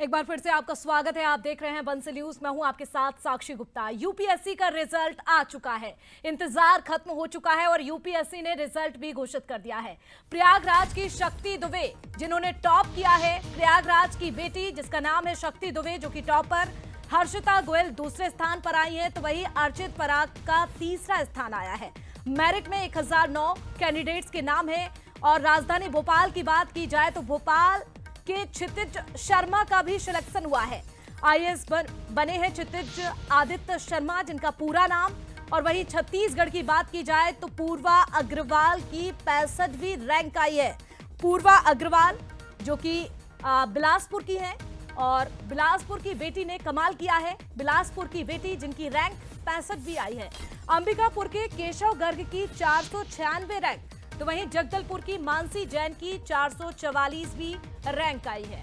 एक बार फिर से आपका स्वागत है। आप देख रहे हैं बंसल न्यूज। मैं हूं आपके साथ साक्षी गुप्ता। यूपीएससी का रिजल्ट आ चुका है, इंतजार खत्म हो चुका है और यूपीएससी ने रिजल्ट भी घोषित कर दिया है। प्रयागराज की शक्ति दुबे जिन्होंने टॉप किया है, प्रयागराज की बेटी जिसका नाम है शक्ति दुबे जो कि टॉपर, हर्षिता गोयल दूसरे स्थान पर आई है, तो वही अर्चित पराग का तीसरा स्थान आया है। मेरिट में 1009 कैंडिडेट्स के नाम है। और राजधानी भोपाल की बात की जाए तो भोपाल के क्षितिज शर्मा का भी सिलेक्शन हुआ है। आईएएस बने हैं क्षितिज आदित्य शर्मा जिनका पूरा नाम। और वहीं छत्तीसगढ़ की बात की जाए तो पूर्वा अग्रवाल की 65वीं रैंक आई है। पूर्वा अग्रवाल जो कि बिलासपुर की है और बिलासपुर की बेटी ने कमाल किया है। बिलासपुर की बेटी जिनकी रैंक 65वीं आई है। अंबिकापुर के केशव गर्ग की 496 रैंक, तो वहीं जगदलपुर की मानसी जैन की 444वीं रैंक आई है।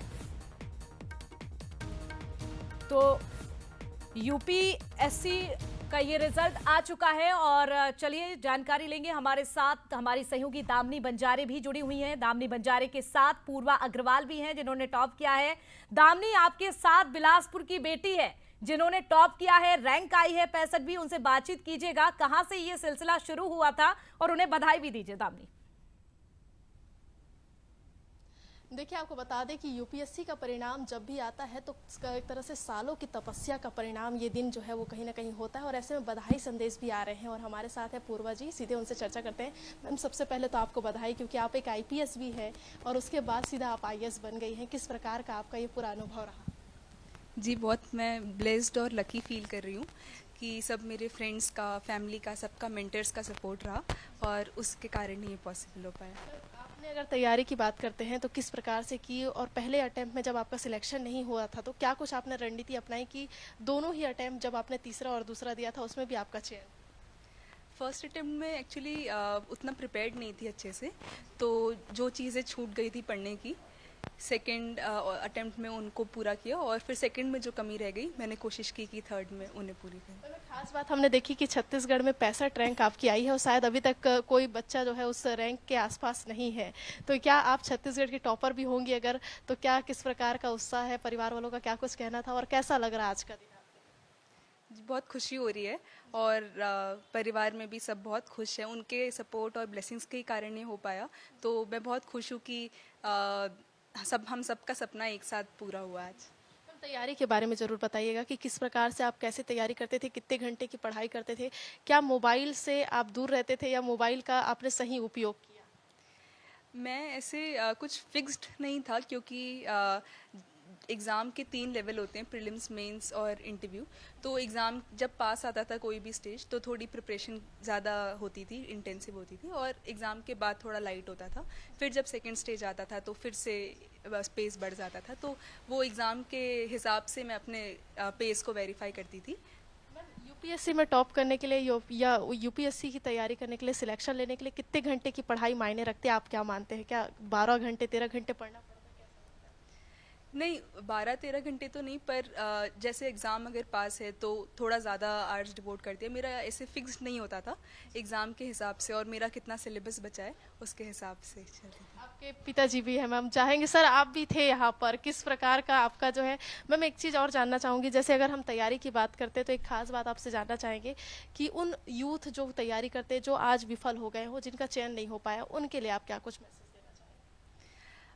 तो यूपीएससी का ये रिजल्ट आ चुका है और चलिए जानकारी लेंगे। हमारे साथ हमारी सहयोगी दामिनी बंजारे भी जुड़ी हुई हैं। दामिनी बंजारे के साथ पूर्वा अग्रवाल भी हैं जिन्होंने टॉप किया है। दामिनी, आपके साथ बिलासपुर की बेटी है जिन्होंने टॉप किया है, रैंक आई है 65वीं, उनसे बातचीत कीजिएगा। कहां से ये सिलसिला शुरू हुआ था और उन्हें बधाई भी दीजिए दामिनी। देखिए, आपको बता दें कि यूपीएससी का परिणाम जब भी आता है तो एक तरह से सालों की तपस्या का परिणाम ये दिन जो है वो कहीं ना कहीं होता है और ऐसे में बधाई संदेश भी आ रहे हैं। और हमारे साथ है पूर्वा जी, सीधे उनसे चर्चा करते हैं। मैम, सबसे पहले तो आपको बधाई, क्योंकि आप एक आईपीएस भी है और उसके बाद सीधा आप आईएएस बन गई हैं। किस प्रकार का आपका ये पूरा अनुभव रहा? जी, बहुत मैं ब्लेस्ड और लकी फील कर रही हूँ कि सब मेरे फ्रेंड्स का, फैमिली का, सबका, मेंटर्स का सपोर्ट रहा और उसके कारण ही ये पॉसिबल हो पाया। आपने अगर तैयारी की बात करते हैं तो किस प्रकार से की, और पहले अटेम्प्ट में जब आपका सिलेक्शन नहीं हुआ था तो क्या कुछ आपने रणनीति अपनाई कि दोनों ही अटेम्प्ट, जब आपने तीसरा और दूसरा दिया था, उसमें भी आपका चयन? फर्स्ट अटेम्प्ट में एक्चुअली उतना प्रिपेयर्ड नहीं थी अच्छे से, तो जो चीज़ें छूट गई थी पढ़ने की, सेकंड अटेम्प्ट में उनको पूरा किया और फिर सेकंड में जो कमी रह गई मैंने कोशिश की कि थर्ड में उन्हें पूरी करें। खास बात हमने देखी कि छत्तीसगढ़ में 65 रैंक आपकी आई है और शायद अभी तक कोई बच्चा जो है उस रैंक के आसपास नहीं है। तो क्या आप छत्तीसगढ़ की टॉपर भी होंगी अगर, तो क्या किस प्रकार का उत्साह है, परिवार वालों का क्या कुछ कहना था और कैसा लग रहा आज का दिन? बहुत खुशी हो रही है और परिवार में भी सब बहुत खुश हैं। उनके सपोर्ट और ब्लेसिंग्स के कारण ये हो पाया, तो मैं बहुत खुश हूँ कि हम सबका सपना एक साथ पूरा हुआ आज। तैयारी के बारे में ज़रूर बताइएगा कि किस प्रकार से आप कैसे तैयारी करते थे, कितने घंटे की पढ़ाई करते थे, क्या मोबाइल से आप दूर रहते थे या मोबाइल का आपने सही उपयोग किया? मैं ऐसे कुछ फिक्स्ड नहीं था, क्योंकि एग्ज़ाम के 3 लेवल होते हैं, प्रीलिम्स, मेंस और इंटरव्यू। तो एग्ज़ाम जब पास आता था कोई भी स्टेज तो थोड़ी प्रिपरेशन ज़्यादा होती थी, इंटेंसिव होती थी, और एग्ज़ाम के बाद थोड़ा लाइट होता था। फिर जब सेकंड स्टेज आता था तो फिर से पेस बढ़ जाता था, तो वो एग्ज़ाम के हिसाब से मैं अपने पेस को वेरीफाई करती थी। यूपीएससी में टॉप करने के लिए या यूपीएससी की तैयारी करने के लिए, सिलेक्शन लेने के लिए कितने घंटे की पढ़ाई मायने रखते हैं? आप क्या मानते हैं, क्या 12 घंटे 13 घंटे पढ़ना पड़ता है? नहीं, 12-13 घंटे तो नहीं, पर जैसे एग्ज़ाम अगर पास है तो थोड़ा ज़्यादा आवर्स डिवोट करती है। मेरा ऐसे फिक्स्ड नहीं होता था, एग्ज़ाम के हिसाब से और मेरा कितना सिलेबस बचा है उसके हिसाब से चलती थी। आपके पिताजी भी हैं मैम, चाहेंगे सर आप भी थे यहाँ पर, किस प्रकार का आपका जो है। मैम, एक चीज़ और जानना चाहूँगी, जैसे अगर हम तैयारी की बात करते हैं तो एक खास बात आपसे जानना चाहेंगे कि उन यूथ जो तैयारी करते हैं, जो आज विफल हो गए हो, जिनका चयन नहीं हो पाया, उनके लिए आप क्या कुछ मैसेज?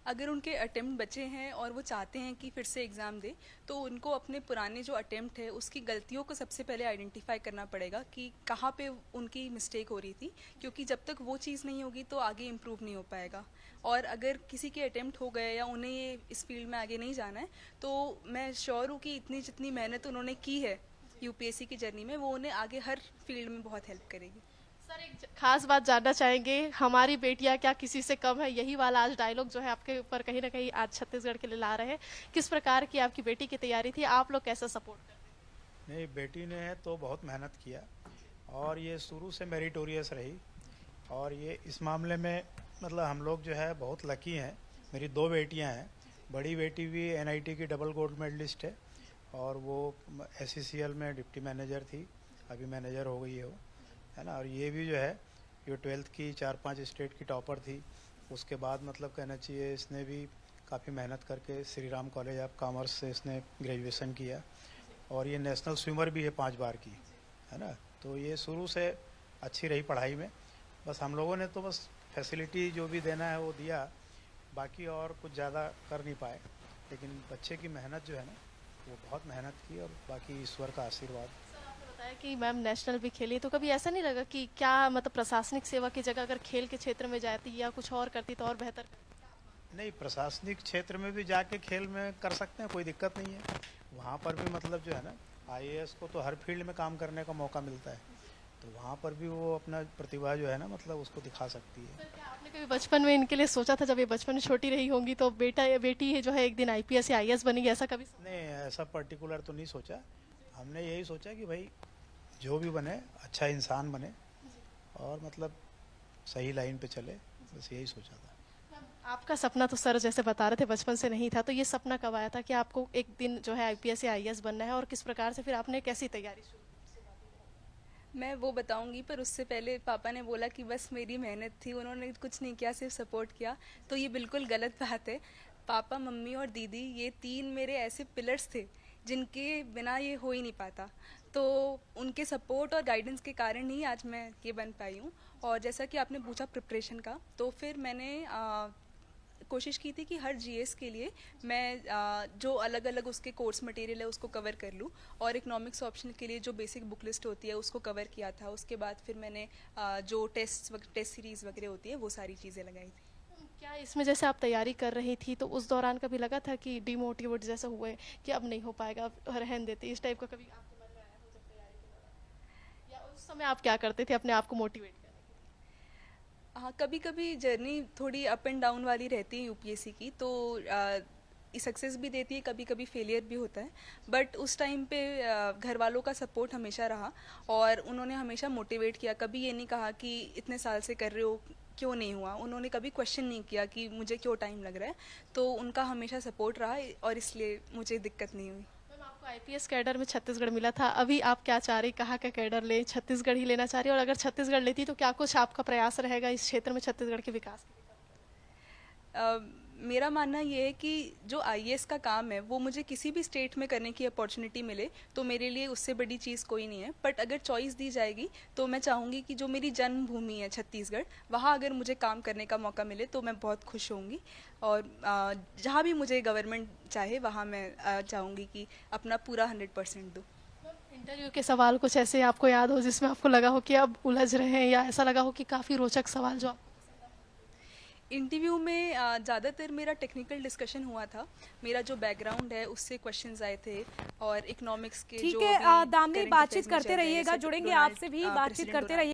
अगर उनके अटेम्प्ट बचे हैं और वो चाहते हैं कि फिर से एग्ज़ाम दें, तो उनको अपने पुराने जो अटेम्प्ट है उसकी गलतियों को सबसे पहले आइडेंटिफाई करना पड़ेगा कि कहाँ पे उनकी मिस्टेक हो रही थी, क्योंकि जब तक वो चीज़ नहीं होगी तो आगे इम्प्रूव नहीं हो पाएगा। और अगर किसी के अटेम्प्ट हो गए या उन्हें ये इस फील्ड में आगे नहीं जाना है, तो मैं श्योर हूँ कि इतनी जितनी मेहनत उन्होंने की है यूपीएससी की जर्नी में, वो उन्हें आगे हर फील्ड में बहुत हेल्प करेगी। सर, एक खास बात जानना चाहेंगे, हमारी बेटियां क्या किसी से कम है, यही वाला आज डायलॉग जो है आपके ऊपर कहीं ना कहीं आज छत्तीसगढ़ के लिए ला रहे हैं। किस प्रकार की आपकी बेटी की तैयारी थी, आप लोग कैसा सपोर्ट करते हैं? नहीं, बेटी ने तो बहुत मेहनत किया और ये शुरू से मेरिटोरियस रही और ये इस मामले में मतलब हम लोग जो है बहुत लकी हैं। मेरी 2 बेटियां हैं। बड़ी बेटी भी एनआईटी की डबल गोल्ड मेडलिस्ट है और वो एससीसीएल में डिप्टी मैनेजर थी, अभी मैनेजर हो गई है वो, है ना। और ये भी जो है ये 12th की 4-5 स्टेट की टॉपर थी। उसके बाद मतलब कहना चाहिए इसने भी काफ़ी मेहनत करके Shri Ram college of commerce से इसने ग्रेजुएशन किया और ये नेशनल स्विमर भी है 5 बार की, है ना। तो ये शुरू से अच्छी रही पढ़ाई में। बस हम लोगों ने तो बस फैसिलिटी जो भी देना है वो दिया, बाकी और कुछ ज़्यादा कर नहीं पाए। लेकिन बच्चे की मेहनत जो है ना, वो बहुत मेहनत की और बाकी ईश्वर का आशीर्वाद। सर आपने बताया कि मैम नेशनल भी खेली, तो कभी ऐसा नहीं लगा कि क्या मतलब प्रशासनिक सेवा की जगह अगर खेल के क्षेत्र में जाती या कुछ और करती तो और बेहतर करती? नहीं, प्रशासनिक क्षेत्र में भी जाके खेल में कर सकते हैं, कोई दिक्कत नहीं है। वहाँ पर भी मतलब जो है ना, आईएएस को तो हर फील्ड में काम करने का मौका मिलता है, तो वहाँ पर भी वो अपना प्रतिभा जो है ना, मतलब उसको दिखा सकती है। सर क्या आपने कभी बचपन में इनके लिए सोचा था, जब ये बचपन में छोटी रही होंगी तो बेटा या बेटी है जो है एक दिन आईपीएस या आईएएस बनेगी, ऐसा कभी? नहीं, ऐसा पर्टिकुलर तो नहीं सोचा। हमने यही सोचा कि भाई जो भी बने अच्छा इंसान बने और मतलब सही लाइन पे चले, बस यही सोचा था। आपका सपना तो सर जैसे बता रहे थे बचपन से नहीं था, तो ये सपना कब आया था कि आपको एक दिन जो है आईपीएस या आईएएस बनना है, और किस प्रकार से फिर आपने कैसी तैयारी शुरू? मैं वो बताऊंगी, पर उससे पहले पापा ने बोला कि बस मेरी मेहनत थी, उन्होंने कुछ नहीं किया, सिर्फ सपोर्ट किया। तो ये बिल्कुल गलत बात है। पापा, मम्मी और दीदी, ये 3 मेरे ऐसे पिलर्स थे जिनके बिना ये हो ही नहीं पाता। तो उनके सपोर्ट और गाइडेंस के कारण ही आज मैं ये बन पाई हूँ। और जैसा कि आपने पूछा प्रिपरेशन का, तो फिर मैंने कोशिश की थी कि हर जीएस के लिए मैं जो अलग अलग उसके कोर्स मटेरियल है उसको कवर कर लूँ, और इकोनॉमिक्स ऑप्शन के लिए जो बेसिक बुक लिस्ट होती है उसको कवर किया था। उसके बाद फिर मैंने जो टेस्ट सीरीज़ वगैरह होती है वो सारी चीज़ें लगाई थी। क्या इसमें जैसे आप तैयारी कर रही थी तो उस दौरान कभी लगा था कि डिमोटिवेट जैसा हुए कि अब नहीं हो पाएगा, अब रहने देते, इस टाइप का कभी आपके मन में आया हो जब तैयारी के दौरान? या उस समय आप क्या करते थे अपने आप को मोटिवेट करने के लिए? हाँ, कभी कभी जर्नी थोड़ी अप एंड डाउन वाली रहती है यूपीएससी की, तो सक्सेस भी देती है, कभी कभी फेलियर भी होता है। बट उस टाइम पे घर वालों का सपोर्ट हमेशा रहा और उन्होंने हमेशा मोटिवेट किया। कभी ये नहीं कहा कि इतने साल से कर रहे हो क्यों नहीं हुआ, उन्होंने कभी क्वेश्चन नहीं किया कि मुझे क्यों टाइम लग रहा है। तो उनका हमेशा सपोर्ट रहा और इसलिए मुझे दिक्कत नहीं हुई। मैम आपको आईपीएस कैडर में छत्तीसगढ़ मिला था, अभी आप क्या चाह रही, कहाँ का कैडर ले, छत्तीसगढ़ ही लेना चाह रही, और अगर छत्तीसगढ़ लेती तो क्या कुछ आपका प्रयास रहेगा इस क्षेत्र में छत्तीसगढ़ के विकास के लिए? मेरा मानना ये है कि जो आईएएस का काम है वो मुझे किसी भी स्टेट में करने की अपॉर्चुनिटी मिले तो मेरे लिए उससे बड़ी चीज़ कोई नहीं है। बट अगर चॉइस दी जाएगी तो मैं चाहूँगी कि जो मेरी जन्मभूमि है छत्तीसगढ़, वहाँ अगर मुझे काम करने का मौका मिले तो मैं बहुत खुश होंगी। और जहाँ भी मुझे गवर्नमेंट चाहे वहाँ मैं चाहूँगी कि अपना पूरा 100% दूँ। इंटरव्यू के सवाल कुछ ऐसे आपको याद हो जिसमें आपको लगा हो कि अब उलझ रहे हैं, या ऐसा लगा हो कि काफ़ी रोचक सवाल जो इंटरव्यू में ज़्यादातर मेरा टेक्निकल डिस्कशन हुआ था। मेरा जो बैकग्राउंड है उससे क्वेश्चंस आए थे, और इकोनॉमिक्स के ठीक जो है, अभी दामिनी current बातचीत affairs में करते चल रहे हैं, रहिएगा, जैसे जुड़ेंगे डोनाल्ड आपसे भी, बातचीत प्रेसिडेंट करते डोनाल्ड रहिए।